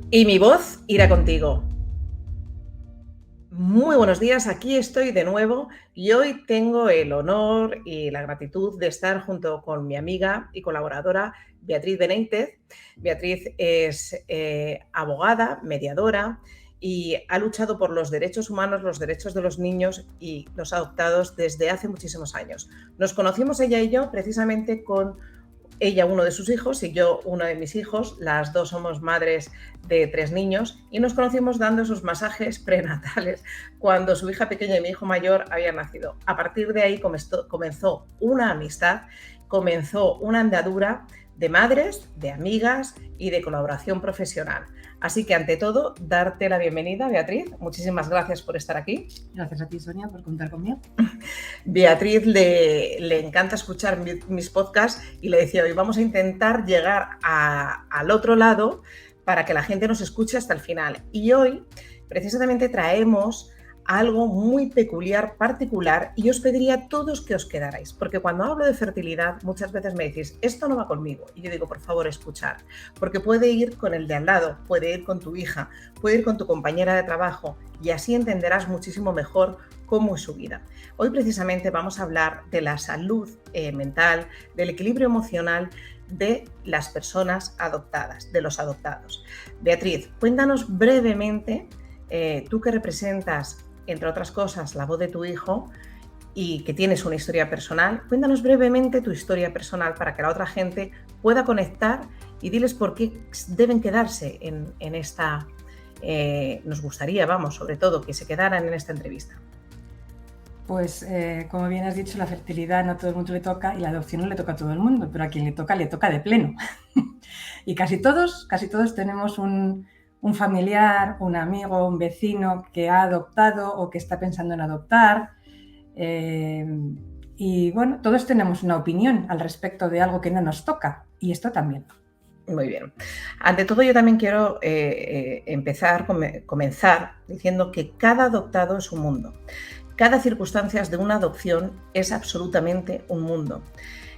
Y mi voz irá contigo. Muy buenos días, aquí estoy de nuevo y hoy tengo el honor y la gratitud de estar junto con mi amiga y colaboradora Beatriz Benítez. Beatriz es abogada, mediadora y ha luchado por los derechos humanos, los derechos de los niños y los adoptados desde hace muchísimos años. Nos conocimos ella y yo precisamente con ella uno de sus hijos y yo uno de mis hijos. Las dos somos madres de 3 niños y nos conocimos dando esos masajes prenatales cuando su hija pequeña y mi hijo mayor habían nacido. A partir de ahí comenzó una amistad, comenzó una andadura de madres, de amigas y de colaboración profesional. Así que, ante todo, darte la bienvenida, Beatriz. Muchísimas gracias por estar aquí. Gracias a ti, Sonia, por contar conmigo. Beatriz le encanta escuchar mis podcasts y le decía, hoy vamos a intentar llegar al otro lado para que la gente nos escuche hasta el final. Y hoy, precisamente, traemos algo muy peculiar, particular, y os pediría a todos que os quedarais, porque cuando hablo de fertilidad muchas veces me decís, esto no va conmigo, y yo digo, por favor, escuchar, porque puede ir con el de al lado, puede ir con tu hija, puede ir con tu compañera de trabajo, y así entenderás muchísimo mejor cómo es su vida. Hoy precisamente vamos a hablar de la salud mental, del equilibrio emocional de las personas adoptadas, de los adoptados. Beatriz, cuéntanos brevemente, tú que representas, entre otras cosas, la voz de tu hijo y que tienes una historia personal, cuéntanos brevemente tu historia personal para que la otra gente pueda conectar y diles por qué deben quedarse en esta... nos gustaría, sobre todo, que se quedaran en esta entrevista. Pues, como bien has dicho, la fertilidad no a todo el mundo le toca y la adopción no le toca a todo el mundo, pero a quien le toca de pleno. Y casi todos tenemos un familiar, un amigo, un vecino que ha adoptado o que está pensando en adoptar. Y bueno, todos tenemos una opinión al respecto de algo que no nos toca, y esto también. Muy bien. Ante todo, yo también quiero comenzar diciendo que cada adoptado es un mundo. Cada circunstancia de una adopción es absolutamente un mundo.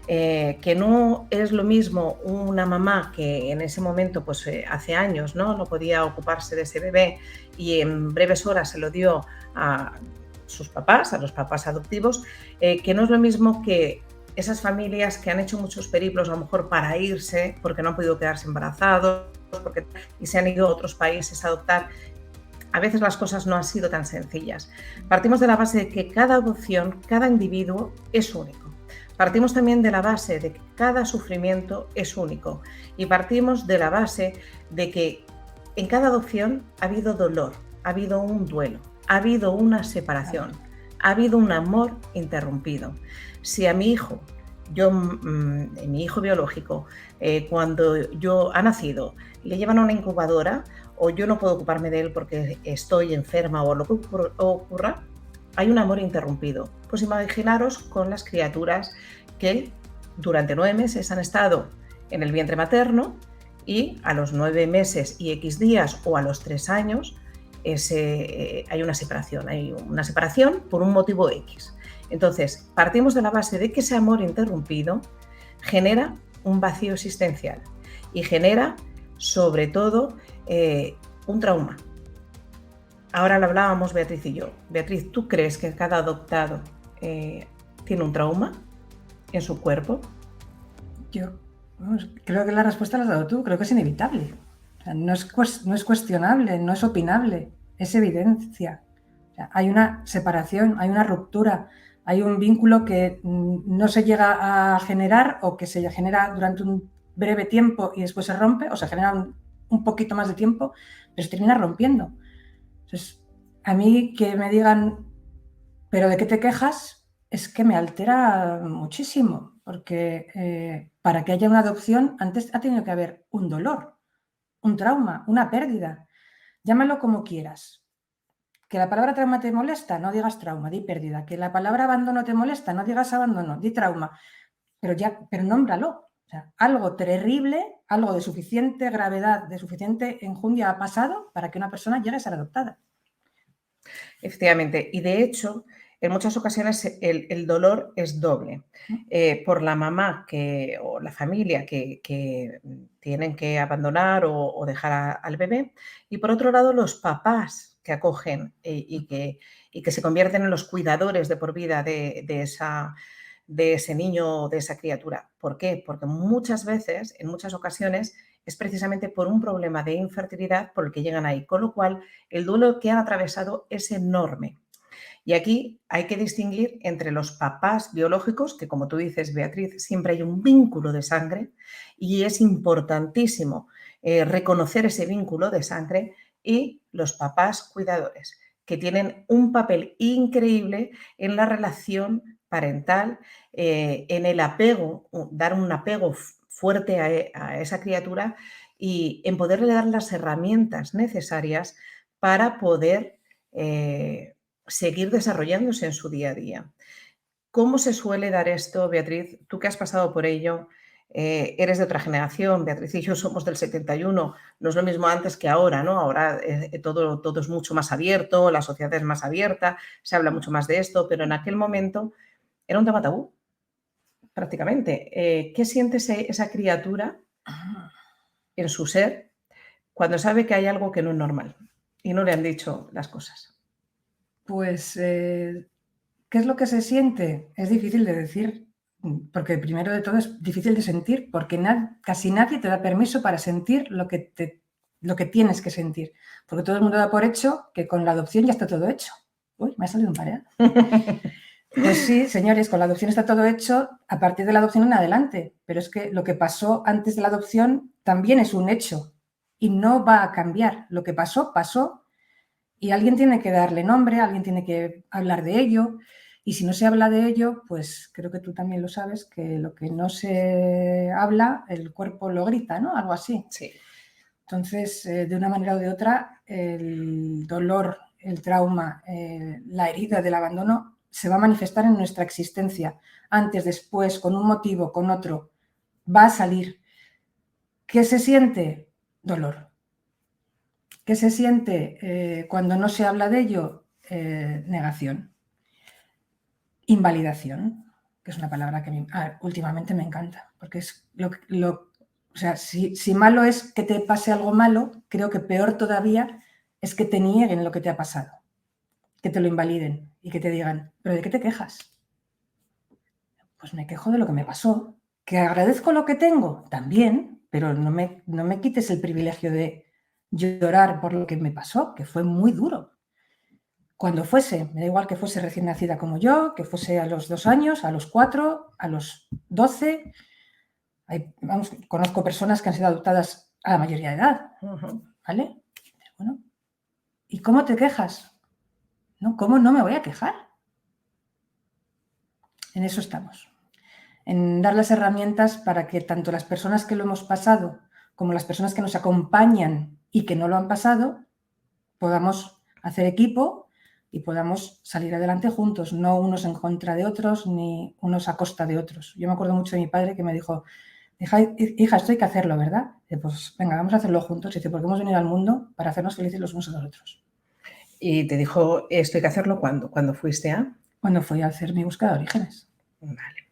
Que no es lo mismo una mamá que en ese momento, pues hace años, no podía ocuparse de ese bebé y en breves horas se lo dio a sus papás, a los papás adoptivos, que no es lo mismo que esas familias que han hecho muchos periplos a lo mejor para irse porque no han podido quedarse embarazados y se han ido a otros países a adoptar. A veces las cosas no han sido tan sencillas. Partimos de la base de que cada adopción, cada individuo es único. Partimos también de la base de que cada sufrimiento es único. Y partimos de la base de que en cada adopción ha habido dolor, ha habido un duelo, ha habido una separación, ha habido un amor interrumpido. Si a mi hijo, mi hijo biológico, cuando yo ha nacido, le llevan a una incubadora, o yo no puedo ocuparme de él porque estoy enferma o lo que ocurra, hay un amor interrumpido. Pues imaginaros con las criaturas que durante 9 meses han estado en el vientre materno y a los 9 meses y X días o a los 3 años hay una separación por un motivo X. Entonces, partimos de la base de que ese amor interrumpido genera un vacío existencial y genera, sobre todo, un trauma. Ahora lo hablábamos Beatriz y yo. Beatriz, ¿tú crees que cada adoptado tiene un trauma en su cuerpo? Yo creo que la respuesta la has dado tú, creo que es inevitable. O sea, no es cuestionable, no es opinable, es evidencia. O sea, hay una separación, hay una ruptura, hay un vínculo que no se llega a generar o que se genera durante un breve tiempo y después se rompe, o se genera un poquito más de tiempo, pero se termina rompiendo. Entonces, a mí que me digan, ¿pero de qué te quejas? Es que me altera muchísimo, porque para que haya una adopción antes ha tenido que haber un dolor, un trauma, una pérdida. Llámalo como quieras. Que la palabra trauma te molesta, no digas trauma, di pérdida. Que la palabra abandono te molesta, no digas abandono, di trauma. Pero nómbralo. O sea, algo terrible, algo de suficiente gravedad, de suficiente enjundia ha pasado para que una persona llegue a ser adoptada. Efectivamente, y de hecho, en muchas ocasiones el dolor es doble. Por la mamá o la familia que tienen que abandonar o dejar al bebé. Y por otro lado, los papás que acogen y que se convierten en los cuidadores de por vida de ese niño o de esa criatura. ¿Por qué? Porque muchas veces, en muchas ocasiones, es precisamente por un problema de infertilidad por el que llegan ahí, con lo cual el duelo que han atravesado es enorme. Y aquí hay que distinguir entre los papás biológicos, que como tú dices, Beatriz, siempre hay un vínculo de sangre y es importantísimo reconocer ese vínculo de sangre, y los papás cuidadores, que tienen un papel increíble en la relación parental, en el apego, dar un apego fuerte a esa criatura y en poderle dar las herramientas necesarias para poder seguir desarrollándose en su día a día. ¿Cómo se suele dar esto, Beatriz? Tú que has pasado por ello, eres de otra generación, Beatriz y yo somos del 71, no es lo mismo antes que ahora, ¿no? Ahora todo es mucho más abierto, la sociedad es más abierta, se habla mucho más de esto, pero en aquel momento era un tema tabú, prácticamente. ¿Qué siente esa criatura en su ser cuando sabe que hay algo que no es normal y no le han dicho las cosas? Pues, ¿qué es lo que se siente? Es difícil de decir, porque primero de todo es difícil de sentir, porque casi nadie te da permiso para sentir lo que tienes que sentir, porque todo el mundo da por hecho que con la adopción ya está todo hecho. Uy, me ha salido un mareo. Pues sí, señores, con la adopción está todo hecho a partir de la adopción en adelante, pero es que lo que pasó antes de la adopción también es un hecho y no va a cambiar. Lo que pasó, pasó, y alguien tiene que darle nombre, alguien tiene que hablar de ello, y si no se habla de ello, pues creo que tú también lo sabes, que lo que no se habla, el cuerpo lo grita, ¿no? Algo así. Sí. Entonces, de una manera o de otra, el dolor, el trauma, la herida del abandono se va a manifestar en nuestra existencia, antes, después, con un motivo, con otro, va a salir. ¿Qué se siente? Dolor. ¿Qué se siente cuando no se habla de ello? Negación. Invalidación, que es una palabra que últimamente me encanta, porque es o sea, si malo es que te pase algo malo, creo que peor todavía es que te nieguen lo que te ha pasado, que te lo invaliden y que te digan, ¿pero de qué te quejas? Pues me quejo de lo que me pasó. ¿Que agradezco lo que tengo? También, pero no me quites el privilegio de llorar por lo que me pasó, que fue muy duro. Cuando fuese, me da igual que fuese recién nacida como yo, que fuese a los 2 años, a los 4, a los 12. Conozco personas que han sido adoptadas a la mayoría de edad, ¿vale? Bueno, ¿y cómo te quejas? ¿No? ¿Cómo no me voy a quejar? En eso estamos. En dar las herramientas para que tanto las personas que lo hemos pasado como las personas que nos acompañan y que no lo han pasado, podamos hacer equipo y podamos salir adelante juntos, no unos en contra de otros ni unos a costa de otros. Yo me acuerdo mucho de mi padre que me dijo, hija, esto hay que hacerlo, ¿verdad? Y pues venga, vamos a hacerlo juntos. Y dice, porque hemos venido al mundo para hacernos felices los unos a los otros. ¿Y te dijo esto hay que hacerlo cuándo? ¿Cuándo fuiste a? Cuando fui a hacer mi búsqueda de orígenes. Vale.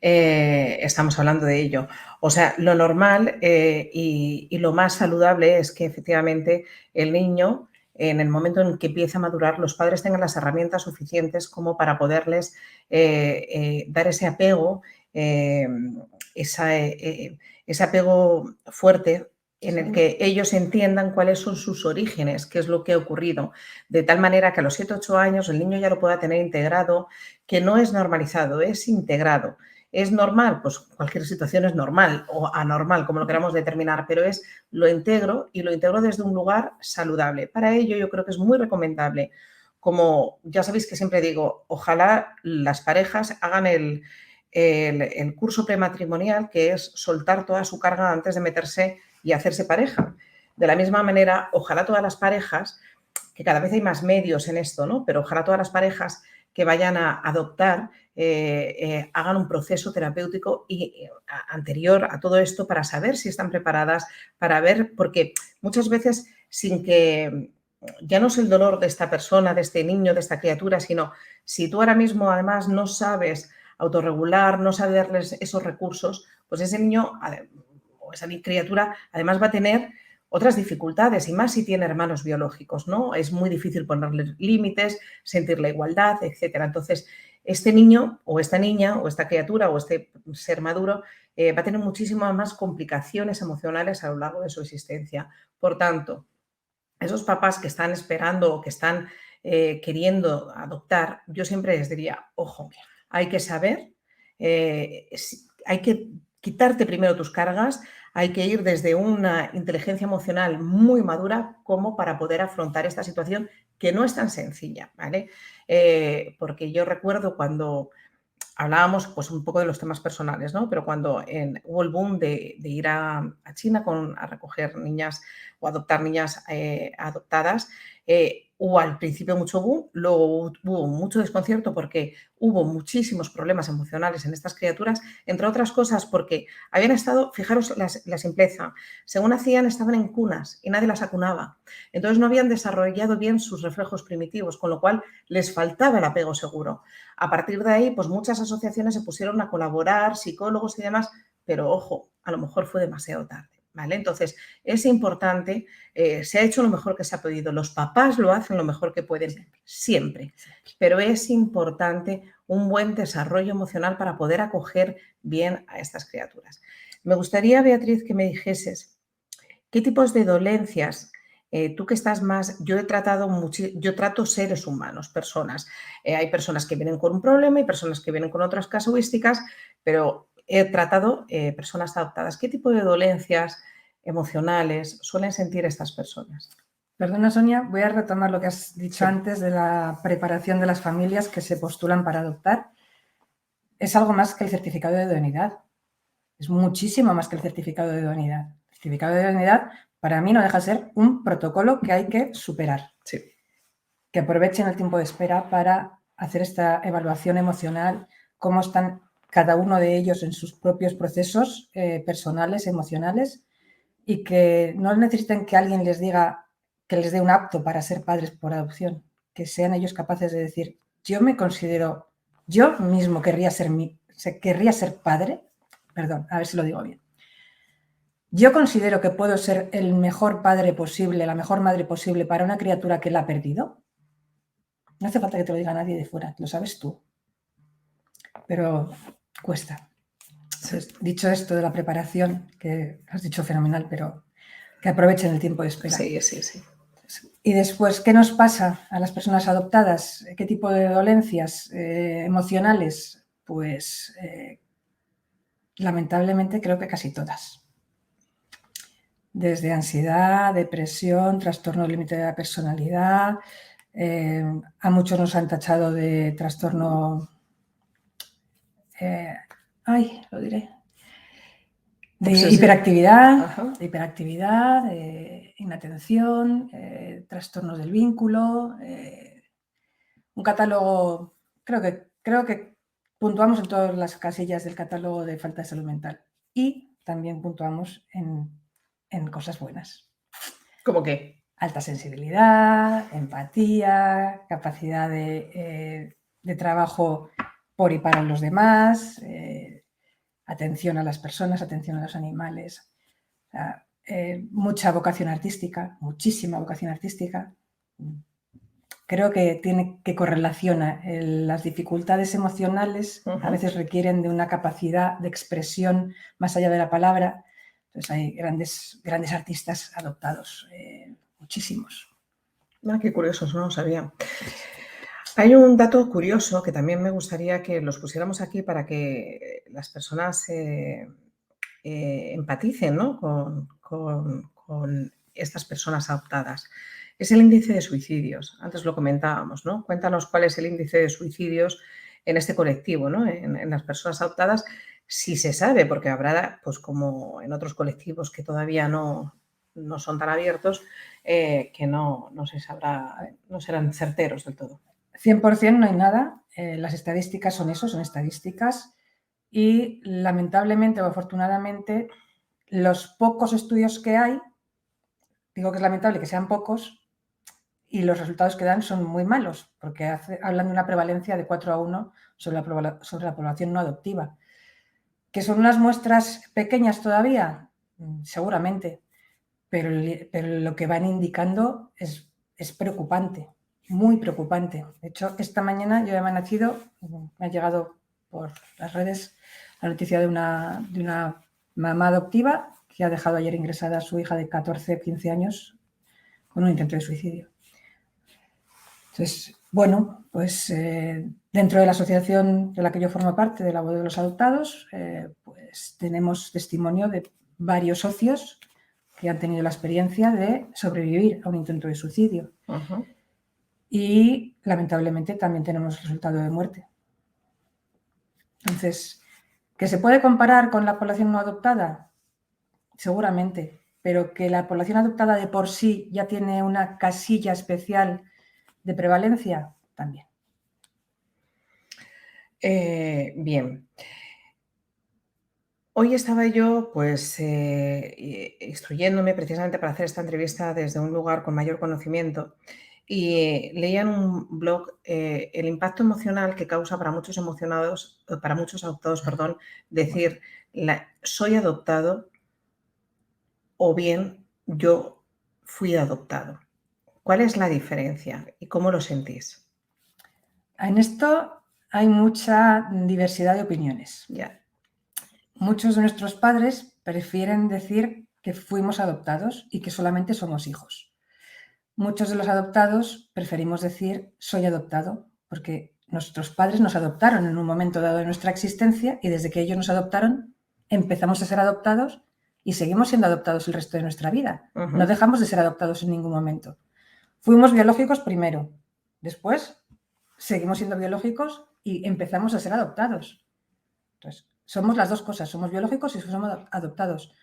Estamos hablando de ello. O sea, lo normal y lo más saludable es que efectivamente el niño, en el momento en que empieza a madurar, los padres tengan las herramientas suficientes como para poderles dar ese apego, ese apego fuerte en el que ellos entiendan cuáles son sus orígenes, qué es lo que ha ocurrido, de tal manera que a los 7 o 8 años el niño ya lo pueda tener integrado, que no es normalizado, es integrado. ¿Es normal? Pues cualquier situación es normal o anormal, como lo queramos determinar, pero lo integro y lo integro desde un lugar saludable. Para ello yo creo que es muy recomendable, como ya sabéis que siempre digo, ojalá las parejas hagan el curso prematrimonial, que es soltar toda su carga antes de meterse y hacerse pareja. De la misma manera, ojalá todas las parejas, que cada vez hay más medios en esto, ¿no? Pero ojalá todas las parejas que vayan a adoptar hagan un proceso terapéutico anterior a todo esto para saber si están preparadas, para ver, porque muchas veces sin que ya no es el dolor de esta persona, de este niño, de esta criatura, sino si tú ahora mismo además no sabes autorregular, no sabes darles esos recursos, pues ese niño o esa criatura además va a tener otras dificultades, y más si tiene hermanos biológicos, ¿no? Es muy difícil ponerle límites, sentir la igualdad, etcétera. Entonces, este niño o esta niña o esta criatura o este ser maduro va a tener muchísimas más complicaciones emocionales a lo largo de su existencia. Por tanto, esos papás que están esperando o que están queriendo adoptar, yo siempre les diría, ojo, hay que saber, hay que quitarte primero tus cargas, hay que ir desde una inteligencia emocional muy madura como para poder afrontar esta situación que no es tan sencilla, ¿vale? Porque yo recuerdo cuando hablábamos pues un poco de los temas personales, ¿no? Pero cuando hubo el boom de ir a China a recoger niñas o adoptar niñas adoptadas, hubo al principio mucho boom, luego hubo mucho desconcierto porque hubo muchísimos problemas emocionales en estas criaturas, entre otras cosas porque habían estado, fijaros la simpleza, según hacían estaban en cunas y nadie las acunaba, entonces no habían desarrollado bien sus reflejos primitivos, con lo cual les faltaba el apego seguro. A partir de ahí, pues muchas asociaciones se pusieron a colaborar, psicólogos y demás, pero ojo, a lo mejor fue demasiado tarde, ¿vale? Entonces, es importante, se ha hecho lo mejor que se ha podido, los papás lo hacen lo mejor que pueden, siempre, pero es importante un buen desarrollo emocional para poder acoger bien a estas criaturas. Me gustaría, Beatriz, que me dijeses qué tipos de dolencias tú que estás más, yo trato seres humanos, personas. Hay personas que vienen con un problema y personas que vienen con otras casuísticas, pero he tratado personas adoptadas. ¿Qué tipo de dolencias emocionales suelen sentir estas personas? Perdona, Sonia, voy a retomar lo que has dicho antes de la preparación de las familias que se postulan para adoptar. Es algo más que el certificado de idoneidad. Es muchísimo más que el certificado de idoneidad. El certificado de idoneidad, para mí, no deja de ser un protocolo que hay que superar. Sí. Que aprovechen el tiempo de espera para hacer esta evaluación emocional, cómo están cada uno de ellos en sus propios procesos personales, emocionales, y que no necesiten que alguien les diga, que les dé un apto para ser padres por adopción, que sean ellos capaces de decir, yo me considero, yo mismo querría ser padre, perdón, a ver si lo digo bien. Yo considero que puedo ser el mejor padre posible, la mejor madre posible para una criatura que la ha perdido. No hace falta que te lo diga nadie de fuera, lo sabes tú. Pero cuesta. Entonces, dicho esto de la preparación, que has dicho fenomenal, pero que aprovechen el tiempo de espera. Sí, sí, sí. Y después, ¿qué nos pasa a las personas adoptadas? ¿Qué tipo de dolencias emocionales? Pues lamentablemente creo que casi todas. Desde ansiedad, depresión, trastorno límite de la personalidad. A muchos nos han tachado de trastorno, lo diré, de hiperactividad, de inatención, trastornos del vínculo, un catálogo, creo que puntuamos en todas las casillas del catálogo de falta de salud mental y también puntuamos en cosas buenas. ¿Cómo qué? Alta sensibilidad, empatía, capacidad de trabajo por y para los demás, atención a las personas, atención a los animales, o sea, mucha vocación artística, muchísima vocación artística. Creo que tiene que correlaciona las dificultades emocionales, a veces requieren de una capacidad de expresión más allá de la palabra. Entonces hay grandes artistas adoptados, muchísimos. Qué curioso, no lo sabía. Hay un dato curioso que también me gustaría que los pusiéramos aquí para que las personas empaticen, ¿no? con estas personas adoptadas. Es el índice de suicidios. Antes lo comentábamos, ¿no? Cuéntanos cuál es el índice de suicidios en este colectivo, ¿no? En las personas adoptadas, si se sabe, porque habrá, pues como en otros colectivos que todavía no son tan abiertos, que no se sabrá, no serán certeros del todo. 100% no hay nada. Las estadísticas son eso, son estadísticas. Y lamentablemente o afortunadamente, los pocos estudios que hay, digo que es lamentable que sean pocos, y los resultados que dan son muy malos, porque hablan de una prevalencia de 4-1 sobre la población no adoptiva. ¿Que son unas muestras pequeñas todavía? seguramente, pero lo que van indicando es preocupante, muy preocupante. De hecho, esta mañana yo he amanecido, me ha llegado por las redes la noticia de una mamá adoptiva que ha dejado ayer ingresada a su hija de 14 o 15 años con un intento de suicidio. Entonces, bueno, pues dentro de la asociación de la que yo formo parte, de la voz de los adoptados, pues tenemos testimonio de varios socios que han tenido la experiencia de sobrevivir a un intento de suicidio. Ujú. Y lamentablemente también tenemos resultado de muerte. Entonces, ¿que se puede comparar con la población no adoptada? Seguramente, pero que la población adoptada de por sí ya tiene una casilla especial de prevalencia, también. Bien. Hoy estaba yo pues instruyéndome precisamente para hacer esta entrevista desde un lugar con mayor conocimiento y leía en un blog el impacto emocional que causa para muchos adoptados, decir soy adoptado o bien yo fui adoptado. ¿Cuál es la diferencia y cómo lo sentís? En esto hay mucha diversidad de opiniones. Ya. Muchos de nuestros padres prefieren decir que fuimos adoptados y que solamente somos hijos. Muchos de los adoptados preferimos decir soy adoptado porque nuestros padres nos adoptaron en un momento dado de nuestra existencia y desde que ellos nos adoptaron empezamos a ser adoptados y seguimos siendo adoptados el resto de nuestra vida. Uh-huh. No dejamos de ser adoptados en ningún momento. Fuimos biológicos primero, después seguimos siendo biológicos y empezamos a ser adoptados. Entonces, somos las dos cosas, somos biológicos y somos adoptados.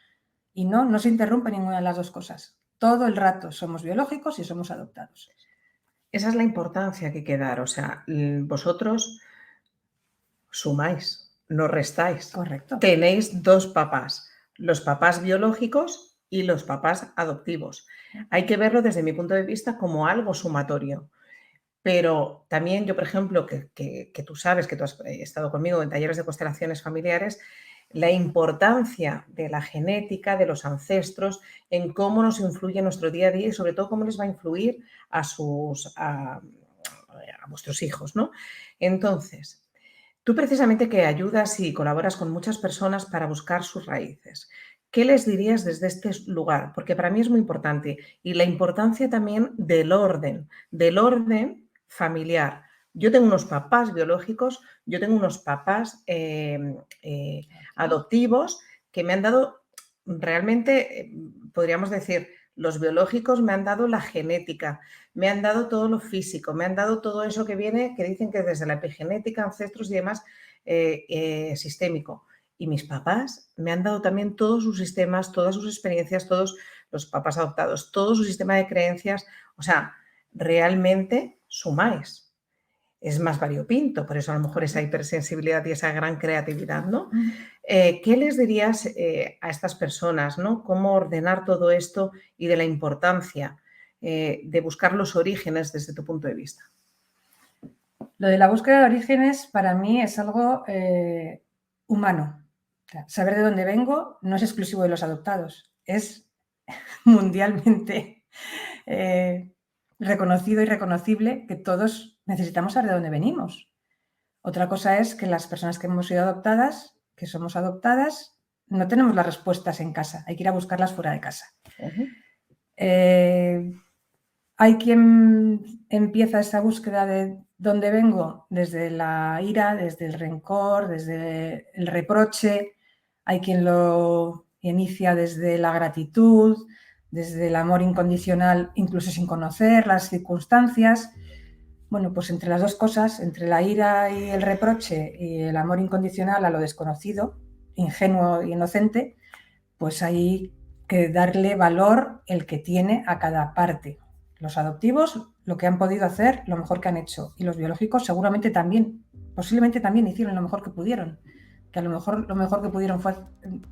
Y no se interrumpe ninguna de las dos cosas. Todo el rato somos biológicos y somos adoptados. Esa es la importancia que hay que dar. O sea, vosotros sumáis, no restáis. Correcto. Tenéis dos papás, los papás biológicos y los papás adoptivos. Hay que verlo desde mi punto de vista como algo sumatorio. Pero también yo, por ejemplo, que tú sabes que tú has estado conmigo en talleres de constelaciones familiares, la importancia de la genética, de los ancestros, en cómo nos influye en nuestro día a día y sobre todo cómo les va a influir a vuestros hijos, ¿no? Entonces, tú precisamente que ayudas y colaboras con muchas personas para buscar sus raíces, ¿qué les dirías desde este lugar? Porque para mí es muy importante y la importancia también del orden familiar. Yo tengo unos papás biológicos, yo tengo unos papás adoptivos que me han dado realmente, podríamos decir, los biológicos me han dado la genética, me han dado todo lo físico, me han dado todo eso que viene, que dicen que desde la epigenética, ancestros y demás, sistémico. Y mis papás me han dado también todos sus sistemas, todas sus experiencias, todos los papás adoptados, todo su sistema de creencias. O sea, realmente sumáis. Es más variopinto, por eso a lo mejor esa hipersensibilidad y esa gran creatividad, ¿no? ¿Qué les dirías a estas personas, ¿no? ¿Cómo ordenar todo esto y de la importancia de buscar los orígenes desde tu punto de vista? Lo de la búsqueda de orígenes para mí es algo humano. O sea, saber de dónde vengo no es exclusivo de los adoptados, es mundialmente reconocido y reconocible que todos necesitamos saber de dónde venimos. Otra cosa es que las personas que hemos sido adoptadas, que somos adoptadas, no tenemos las respuestas en casa, hay que ir a buscarlas fuera de casa. Uh-huh. Hay quien empieza esa búsqueda de dónde vengo desde la ira, desde el rencor, desde el reproche. Hay quien lo inicia desde la gratitud, desde el amor incondicional, incluso sin conocer las circunstancias. Bueno, pues entre las dos cosas, entre la ira y el reproche y el amor incondicional a lo desconocido, ingenuo y inocente, pues hay que darle valor el que tiene a cada parte. Los adoptivos, lo que han podido hacer, lo mejor que han hecho. Y los biológicos seguramente también, posiblemente también hicieron lo mejor que pudieron. Que a lo mejor que pudieron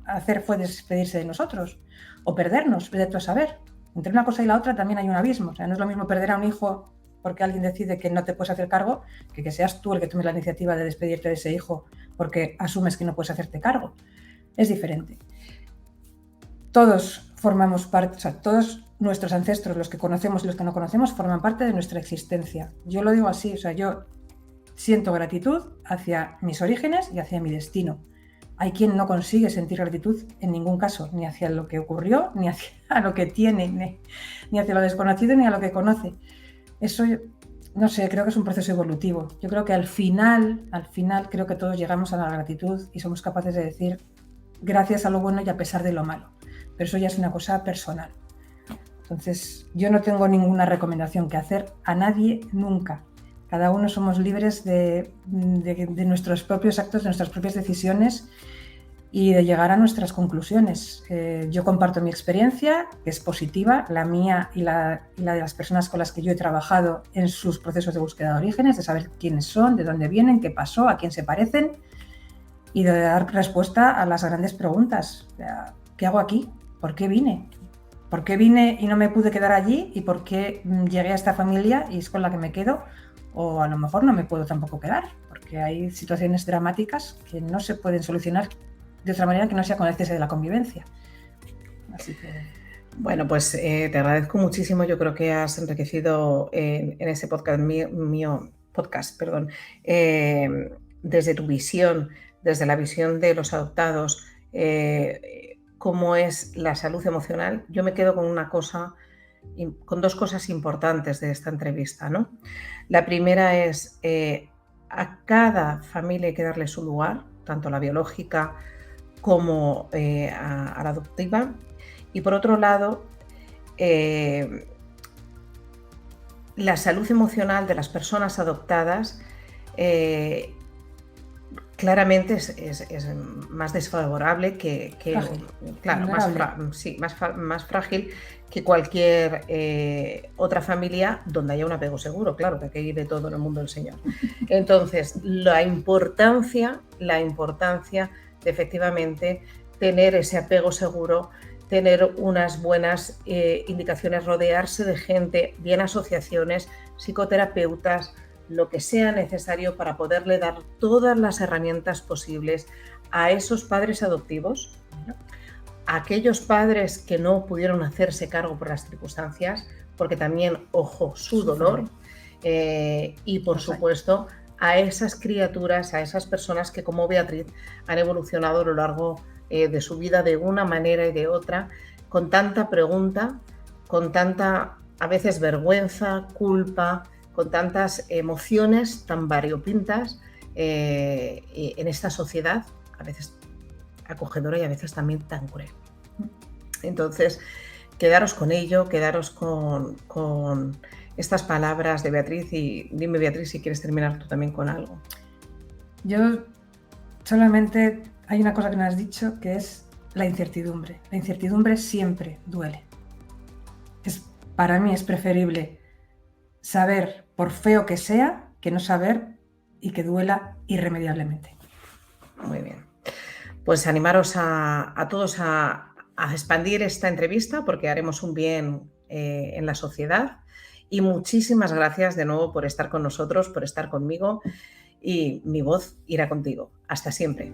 hacer fue despedirse de nosotros o perdernos, vete a saber. Entre una cosa y la otra también hay un abismo. O sea, no es lo mismo perder a un hijo porque alguien decide que no te puedes hacer cargo que seas tú el que tomes la iniciativa de despedirte de ese hijo porque asumes que no puedes hacerte cargo. Es diferente. todos formamos parte, o sea, todos nuestros ancestros, los que conocemos y los que no conocemos, forman parte de nuestra existencia. Yo lo digo así, o sea, yo siento gratitud hacia mis orígenes y hacia mi destino. Hay quien no consigue sentir gratitud en ningún caso, ni hacia lo que ocurrió, ni hacia lo que tiene, ni hacia lo desconocido, ni a lo que conoce. Eso, no sé, creo que es un proceso evolutivo. Yo creo que al final, creo que todos llegamos a la gratitud y somos capaces de decir gracias a lo bueno y a pesar de lo malo. Pero eso ya es una cosa personal. Entonces, yo no tengo ninguna recomendación que hacer a nadie nunca. Cada uno somos libres de nuestros propios actos, de nuestras propias decisiones y de llegar a nuestras conclusiones. Yo comparto mi experiencia, que es positiva, la mía y la de las personas con las que yo he trabajado en sus procesos de búsqueda de orígenes, de saber quiénes son, de dónde vienen, qué pasó, a quién se parecen y de dar respuesta a las grandes preguntas. ¿Qué hago aquí? ¿Por qué vine? ¿Por qué vine y no me pude quedar allí? ¿Y por qué llegué a esta familia y es con la que me quedo? O a lo mejor no me puedo tampoco quedar, porque hay situaciones dramáticas que no se pueden solucionar de otra manera que no sea con el cese de la convivencia. Así que... Bueno, pues te agradezco muchísimo. Yo creo que has enriquecido en ese podcast desde tu visión, desde la visión de los adoptados, cómo es la salud emocional. Yo me quedo con dos cosas importantes de esta entrevista, ¿no? La primera es a cada familia hay que darle su lugar, tanto la biológica como a la adoptiva. Y por otro lado, la salud emocional de las personas adoptadas claramente es más desfavorable más frágil que cualquier otra familia donde haya un apego seguro. Claro, que aquí hay de todo en el mundo del Señor. Entonces, la importancia de efectivamente tener ese apego seguro, tener unas buenas indicaciones, rodearse de gente, bien asociaciones, psicoterapeutas, lo que sea necesario para poderle dar todas las herramientas posibles a esos padres adoptivos, a aquellos padres que no pudieron hacerse cargo por las circunstancias, porque también, ojo, su dolor, y por supuesto a esas criaturas, a esas personas que como Beatriz han evolucionado a lo largo de su vida de una manera y de otra, con tanta pregunta, con tanta a veces vergüenza, culpa, con tantas emociones tan variopintas en esta sociedad, a veces acogedora y a veces también tan cruel. Entonces, quedaros con ello, quedaros con estas palabras de Beatriz y dime, Beatriz, si quieres terminar tú también con algo. Yo solamente hay una cosa que me has dicho, que es la incertidumbre. La incertidumbre siempre duele. Para mí es preferible saber, por feo que sea, que no saber y que duela irremediablemente. Muy bien. Pues animaros a todos a expandir esta entrevista porque haremos un bien en la sociedad. Y muchísimas gracias de nuevo por estar con nosotros, por estar conmigo y mi voz irá contigo. Hasta siempre.